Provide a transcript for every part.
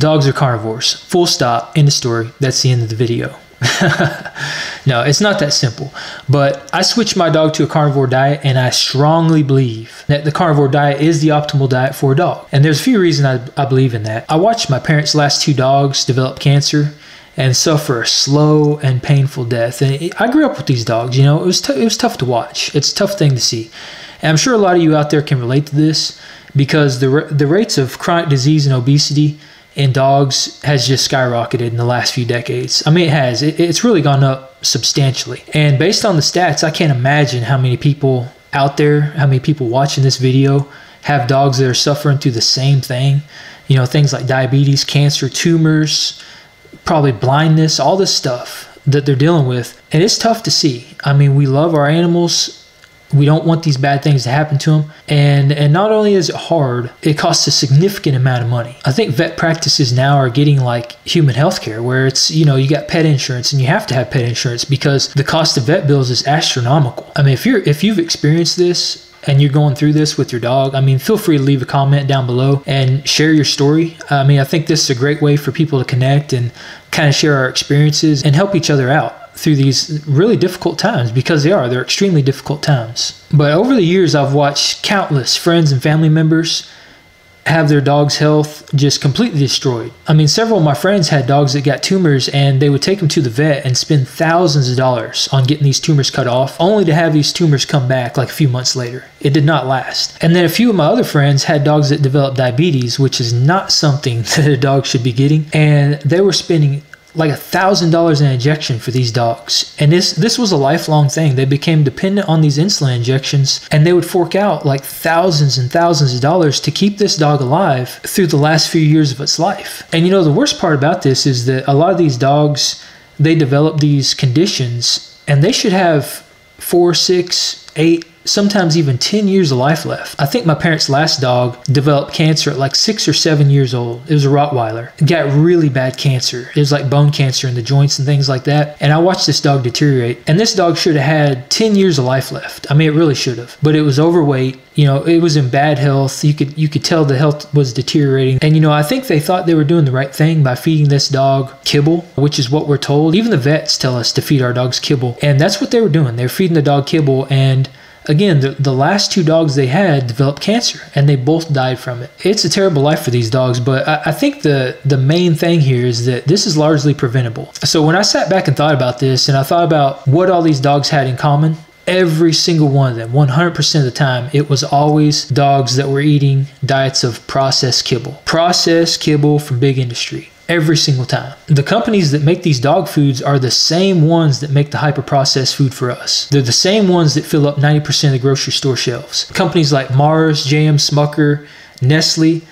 Dogs are carnivores. Full stop. End of story. That's the end of the video. No, it's not that simple. But I switched my dog to a carnivore diet, and I strongly believe that the carnivore diet is the optimal diet for a dog. And there's a few reasons I believe in that. I watched my parents' last 2 dogs develop cancer and suffer a slow and painful death. And I grew up with these dogs. You know, it was tough to watch. It's a tough thing to see. And I'm sure a lot of you out there can relate to this, because the rates of chronic disease and obesity in dogs has just skyrocketed in the last few decades. I mean, it has. It's really gone up substantially. And based on the stats, I can't imagine how many people out there, how many people watching this video have dogs that are suffering through the same thing. You know, things like diabetes, cancer, tumors, probably blindness, all this stuff that they're dealing with. And it's tough to see. I mean, we love our animals. We don't want these bad things to happen to them. And not only is it hard, it costs a significant amount of money. I think vet practices now are getting like human healthcare, where it's, you know, you got pet insurance, and you have to have pet insurance because the cost of vet bills is astronomical. I mean, if you've experienced this and you're going through this with your dog, I mean, feel free to leave a comment down below and share your story. I mean, I think this is a great way for people to connect and kind of share our experiences and help each other out through these really difficult times, because they're extremely difficult times. But over the years, I've watched countless friends and family members have their dog's health just completely destroyed. I mean, several of my friends had dogs that got tumors, and they would take them to the vet and spend thousands of dollars on getting these tumors cut off, only to have these tumors come back like a few months later. It did not last. And then a few of my other friends had dogs that developed diabetes, which is not something that a dog should be getting, and they were spending like $1,000 an injection for these dogs. And this was a lifelong thing. They became dependent on these insulin injections, and they would fork out like thousands and thousands of dollars to keep this dog alive through the last few years of its life. And you know, the worst part about this is that a lot of these dogs, they develop these conditions, and they should have 4, 6, 8, sometimes even 10 years of life left. I think my parents' last dog developed cancer at like 6 or 7 years old. It was a Rottweiler. It got really bad cancer. It was like bone cancer in the joints and things like that. And I watched this dog deteriorate. And this dog should have had 10 years of life left. I mean, it really should have. But it was overweight. You know, it was in bad health. You could tell the health was deteriorating. And you know, I think they thought they were doing the right thing by feeding this dog kibble, which is what we're told. Even the vets tell us to feed our dogs kibble. And that's what they were doing. They were feeding the dog kibble, and again, the last 2 dogs they had developed cancer, and they both died from it. It's a terrible life for these dogs, but I think the main thing here is that this is largely preventable. So when I sat back and thought about this, and I thought about what all these dogs had in common, every single one of them, 100% of the time, it was always dogs that were eating diets of processed kibble. Processed kibble from big industry. Every single time. The companies that make these dog foods are the same ones that make the hyper-processed food for us. They're the same ones that fill up 90% of the grocery store shelves. Companies like Mars, JM, Smucker, Nestle,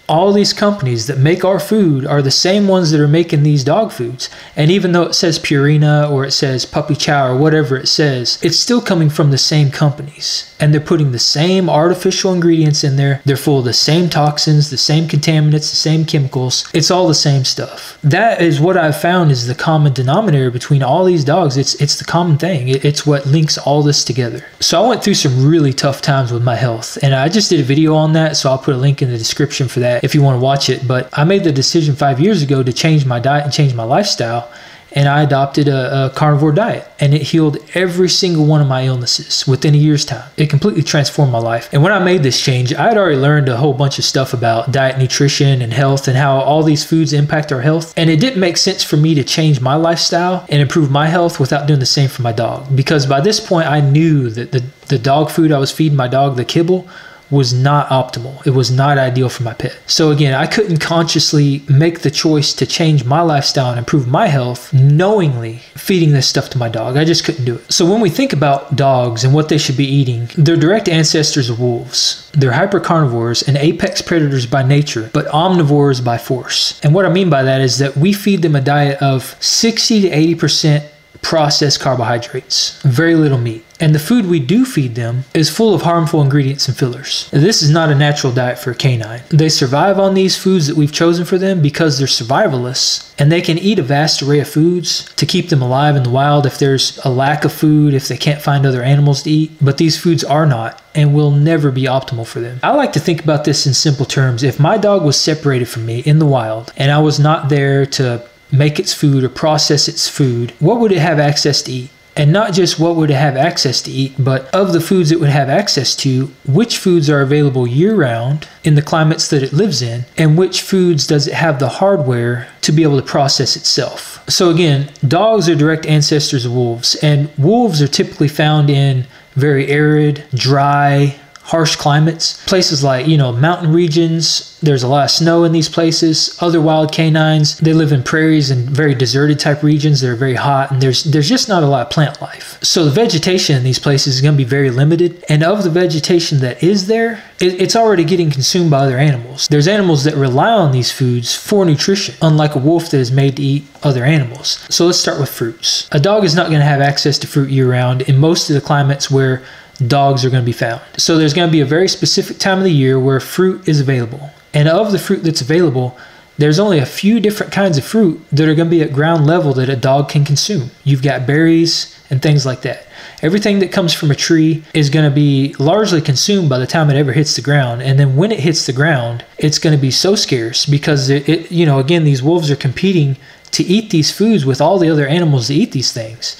all these companies that make our food are the same ones that are making these dog foods. And even though it says Purina or it says Puppy Chow or whatever it says, it's still coming from the same companies. And they're putting the same artificial ingredients in there. They're full of the same toxins, the same contaminants, the same chemicals. It's all the same stuff. That is what I've found is the common denominator between all these dogs. It's the common thing. It's what links all this together. So I went through some really tough times with my health, and I just did a video on that, so I'll put a link in the description for that if you want to watch it. But I made the decision 5 years ago to change my diet and change my lifestyle, and I adopted a carnivore diet, and it healed every single one of my illnesses within a year's time. It completely transformed my life. And when I made this change, I had already learned a whole bunch of stuff about diet, nutrition, and health, and how all these foods impact our health. And it didn't make sense for me to change my lifestyle and improve my health without doing the same for my dog, because by this point I knew that the dog food I was feeding my dog, the kibble, was not optimal. It was not ideal for my pet. So again, I couldn't consciously make the choice to change my lifestyle and improve my health knowingly feeding this stuff to my dog. I just couldn't do it. So when we think about dogs and what they should be eating, they're direct ancestors of wolves. They're hyper-carnivores and apex predators by nature, but omnivores by force. And what I mean by that is that we feed them a diet of 60 to 80% processed carbohydrates, very little meat. And the food we do feed them is full of harmful ingredients and fillers. This is not a natural diet for a canine. They survive on these foods that we've chosen for them because they're survivalists, and they can eat a vast array of foods to keep them alive in the wild if there's a lack of food, if they can't find other animals to eat. But these foods are not and will never be optimal for them. I like to think about this in simple terms. If my dog was separated from me in the wild and I was not there to make its food or process its food, what would it have access to eat? And not just what would it have access to eat, but of the foods it would have access to, which foods are available year-round in the climates that it lives in, and which foods does it have the hardware to be able to process itself. So again, dogs are direct ancestors of wolves, and wolves are typically found in very arid, dry, harsh climates. Places like, mountain regions, there's a lot of snow in these places. Other wild canines, they live in prairies and very deserted type regions that are very hot, and there's just not a lot of plant life. So the vegetation in these places is going to be very limited, and of the vegetation that is there, it's already getting consumed by other animals. There's animals that rely on these foods for nutrition, unlike a wolf that is made to eat other animals. So let's start with fruits. A dog is not going to have access to fruit year-round in most of the climates where dogs are going to be found. So there's going to be a very specific time of the year where fruit is available. And of the fruit that's available, there's only a few different kinds of fruit that are going to be at ground level that a dog can consume. You've got berries and things like that. Everything that comes from a tree is going to be largely consumed by the time it ever hits the ground. And then when it hits the ground, it's going to be so scarce because again, these wolves are competing to eat these foods with all the other animals that eat these things.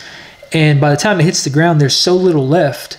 And by the time it hits the ground, there's so little left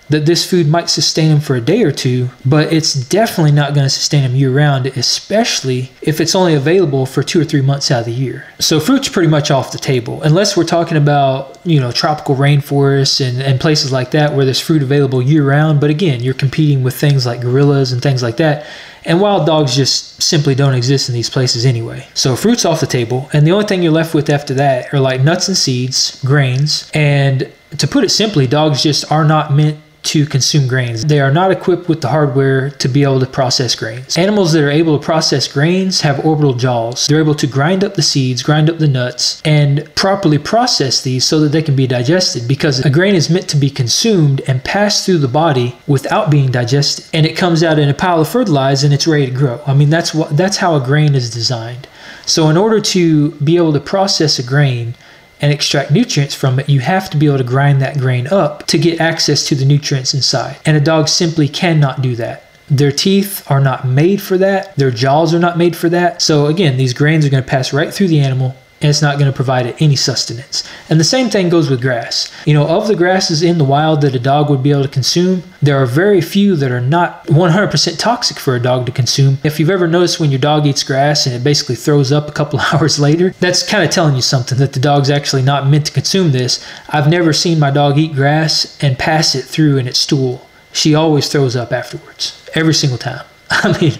that this food might sustain them for a day or two, but it's definitely not going to sustain them year-round, especially if it's only available for 2 or 3 months out of the year. So fruit's pretty much off the table, unless we're talking about, tropical rainforests and places like that where there's fruit available year-round. But again, you're competing with things like gorillas and things like that, and wild dogs just simply don't exist in these places anyway. So fruit's off the table, and the only thing you're left with after that are like nuts and seeds, grains, and to put it simply, dogs just are not meant to consume grains. They are not equipped with the hardware to be able to process grains. Animals that are able to process grains have orbital jaws. They're able to grind up the seeds, grind up the nuts, and properly process these so that they can be digested, because a grain is meant to be consumed and pass through the body without being digested. And it comes out in a pile of fertilizer and it's ready to grow. I mean, that's how a grain is designed. So in order to be able to process a grain and extract nutrients from it, you have to be able to grind that grain up to get access to the nutrients inside. And a dog simply cannot do that. Their teeth are not made for that. Their jaws are not made for that. So again, these grains are going to pass right through the animal, and it's not going to provide it any sustenance. And the same thing goes with grass. Of the grasses in the wild that a dog would be able to consume, there are very few that are not 100% toxic for a dog to consume. If you've ever noticed when your dog eats grass and it basically throws up a couple hours later, that's kind of telling you something, that the dog's actually not meant to consume this. I've never seen my dog eat grass and pass it through in its stool. She always throws up afterwards, every single time. I mean,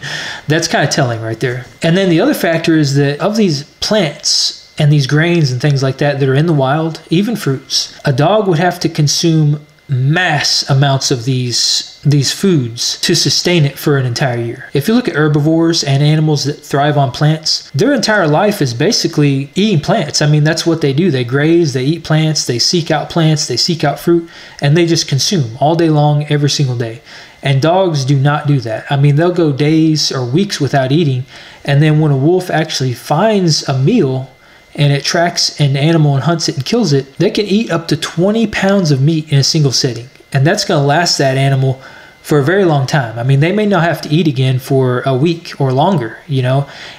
that's kind of telling right there. And then the other factor is that of these plants and these grains and things like that that are in the wild, even fruits, a dog would have to consume mass amounts of these foods to sustain it for an entire year. If you look at herbivores and animals that thrive on plants, their entire life is basically eating plants. I mean, that's what they do. They graze, they eat plants, they seek out fruit, and they just consume all day long, every single day. And dogs do not do that. I mean, they'll go days or weeks without eating, and then when a wolf actually finds a meal and it tracks an animal and hunts it and kills it, they can eat up to 20 pounds of meat in a single sitting. And that's going to last that animal for a very long time. I mean, they may not have to eat again for a week or longer,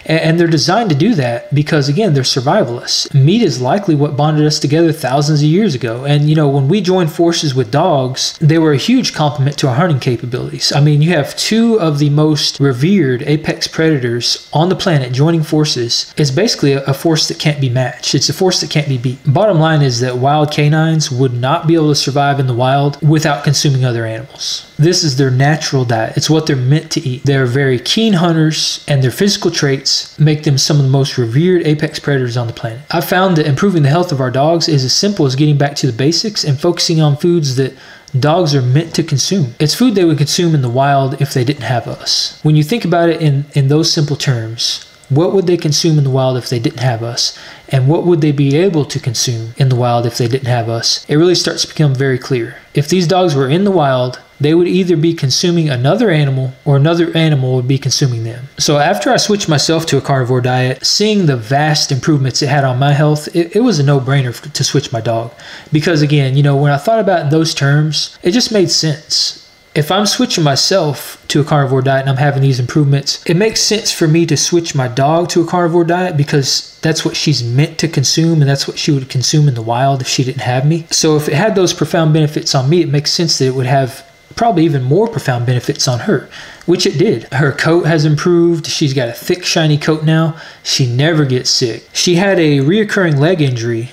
and they're designed to do that because, again, they're survivalists. Meat is likely what bonded us together thousands of years ago. And, when we joined forces with dogs, they were a huge complement to our hunting capabilities. I mean, you have two of the most revered apex predators on the planet joining forces. It's basically a force that can't be matched. It's a force that can't be beat. Bottom line is that wild canines would not be able to survive in the wild without consuming other animals. This is their natural diet. It's what they're meant to eat. They're very keen hunters, and their physical traits make them some of the most revered apex predators on the planet. I've found that improving the health of our dogs is as simple as getting back to the basics and focusing on foods that dogs are meant to consume. It's food they would consume in the wild if they didn't have us. When you think about it in those simple terms, What would they consume in the wild if they didn't have us? And what would they be able to consume in the wild if they didn't have us? It really starts to become very clear. If these dogs were in the wild, they would either be consuming another animal or another animal would be consuming them. So after I switched myself to a carnivore diet, seeing the vast improvements it had on my health, it was a no-brainer to switch my dog. Because again, you know, when I thought about it in those terms, it just made sense. If I'm switching myself to a carnivore diet and I'm having these improvements, it makes sense for me to switch my dog to a carnivore diet because that's what she's meant to consume and that's what she would consume in the wild if she didn't have me. So if it had those profound benefits on me, it makes sense that it would have probably even more profound benefits on her, which it did. Her coat has improved. She's got a thick, shiny coat now. She never gets sick. She had a reoccurring leg injury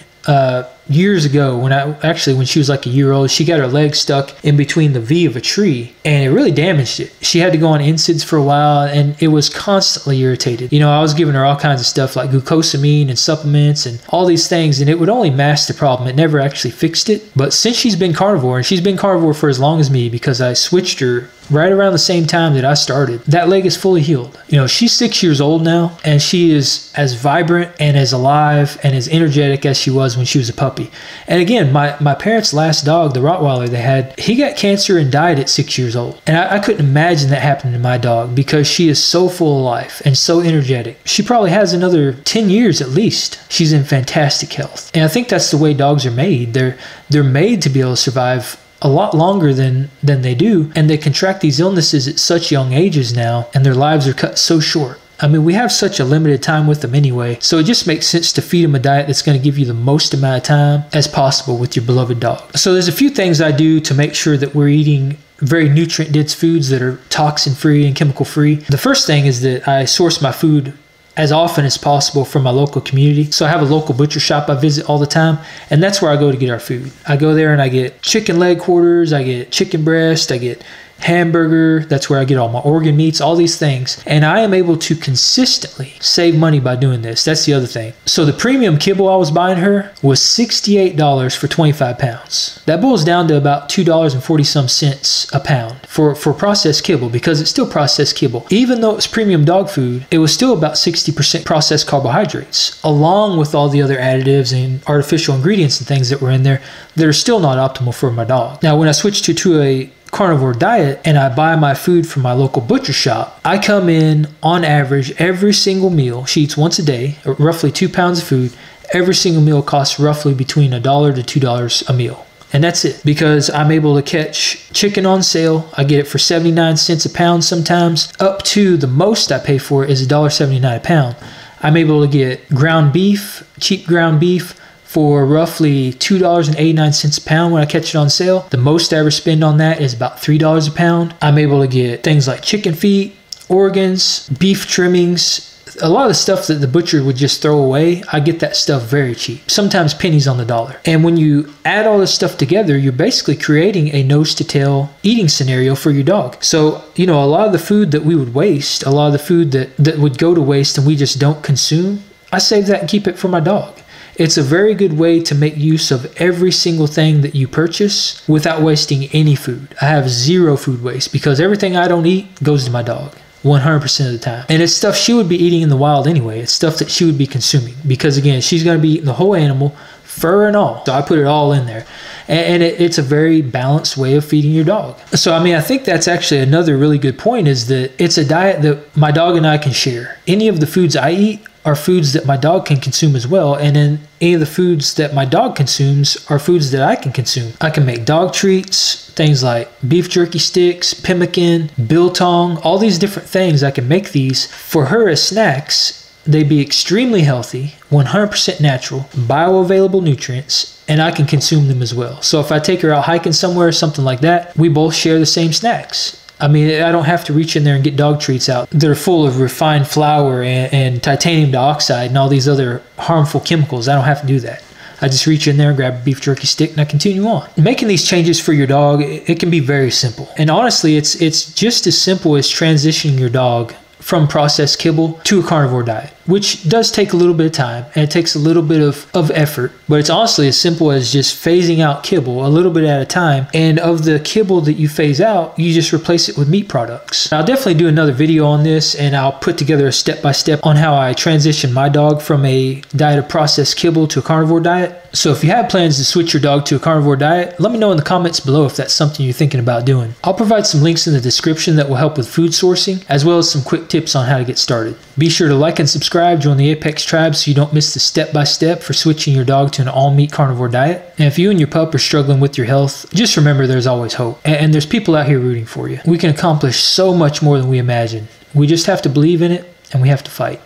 years ago when she was like a year old. She got her leg stuck in between the V of a tree and it really damaged it. She had to go on NSAIDs for a while and it was constantly irritated. You know, I was giving her all kinds of stuff like glucosamine and supplements and all these things, and it would only mask the problem. It never actually fixed it. But since she's been carnivore, and she's been carnivore for as long as me because I switched her right around the same time that I started, that leg is fully healed. You know, she's 6 years old now and she is as vibrant and as alive and as energetic as she was when she was a puppy. And again, my parents' last dog, the Rottweiler they had, he got cancer and died at 6 years old. And I couldn't imagine that happening to my dog because she is so full of life and so energetic. She probably has another 10 years at least. She's in fantastic health. And I think that's the way dogs are made. They're made to be able to survive a lot longer than they do, and they contract these illnesses at such young ages now, and their lives are cut so short. I mean, we have such a limited time with them anyway, so it just makes sense to feed them a diet that's going to give you the most amount of time as possible with your beloved dog. So there's a few things I do to make sure that we're eating very nutrient-dense foods that are toxin-free and chemical-free. The first thing is that I source my food as often as possible from my local community. So I have a local butcher shop I visit all the time, and that's where I go to get our food. I go there and I get chicken leg quarters, I get chicken breast, I get hamburger. That's where I get all my organ meats, all these things. And I am able to consistently save money by doing this. That's the other thing. So the premium kibble I was buying her was $68 for 25 pounds. That boils down to about $2.40 some cents a pound for processed kibble, because it's still processed kibble. Even though it's premium dog food, it was still about 60% processed carbohydrates, along with all the other additives and artificial ingredients and things that were in there that are still not optimal for my dog. Now, when I switched to a carnivore diet and I buy my food from my local butcher shop, I come in on average every single meal. She eats once a day, roughly 2 pounds of food. Every single meal costs roughly between $1 to $2 a meal. And that's it, because I'm able to catch chicken on sale. I get it for 79 cents a pound sometimes, up to the most I pay for it is $1.79 a pound. I'm able to get ground beef, cheap ground beef, for roughly $2.89 a pound when I catch it on sale. The most I ever spend on that is about $3 a pound. I'm able to get things like chicken feet, organs, beef trimmings, a lot of the stuff that the butcher would just throw away. I get that stuff very cheap, sometimes pennies on the dollar. And when you add all this stuff together, you're basically creating a nose to tail eating scenario for your dog. So, you know, a lot of the food that we would waste, a lot of the food that would go to waste and we just don't consume, I save that and keep it for my dog. It's a very good way to make use of every single thing that you purchase without wasting any food. I have zero food waste because everything I don't eat goes to my dog 100% of the time. And it's stuff she would be eating in the wild anyway. It's stuff that she would be consuming because, again, she's going to be eating the whole animal, fur and all. So I put it all in there. And it's a very balanced way of feeding your dog. So, I mean, I think that's actually another really good point, is that it's a diet that my dog and I can share. Any of the foods I eat are foods that my dog can consume as well. And then any of the foods that my dog consumes are foods that I can consume. I can make dog treats, things like beef jerky sticks, pemmican, biltong, all these different things. I can make these for her as snacks. They'd be extremely healthy, 100% natural, bioavailable nutrients, and I can consume them as well. So if I take her out hiking somewhere or something like that, we both share the same snacks. I mean, I don't have to reach in there and get dog treats out that are full of refined flour and titanium dioxide and all these other harmful chemicals. I don't have to do that. I just reach in there, grab a beef jerky stick, and I continue on. Making these changes for your dog, it can be very simple. And honestly, it's just as simple as transitioning your dog from processed kibble to a carnivore diet. which does take a little bit of time and it takes a little bit of effort, but it's honestly as simple as just phasing out kibble a little bit at a time. And of the kibble that you phase out, you just replace it with meat products. I'll definitely do another video on this, and I'll put together a step-by-step on how I transitioned my dog from a diet of processed kibble to a carnivore diet. So if you have plans to switch your dog to a carnivore diet, let me know in the comments below if that's something you're thinking about doing. I'll provide some links in the description that will help with food sourcing, as well as some quick tips on how to get started. Be sure to like and subscribe, join the Apex Tribe so you don't miss the step-by-step for switching your dog to an all-meat carnivore diet. And if you and your pup are struggling with your health, just remember there's always hope. And there's people out here rooting for you. We can accomplish so much more than we imagine. We just have to believe in it, and we have to fight.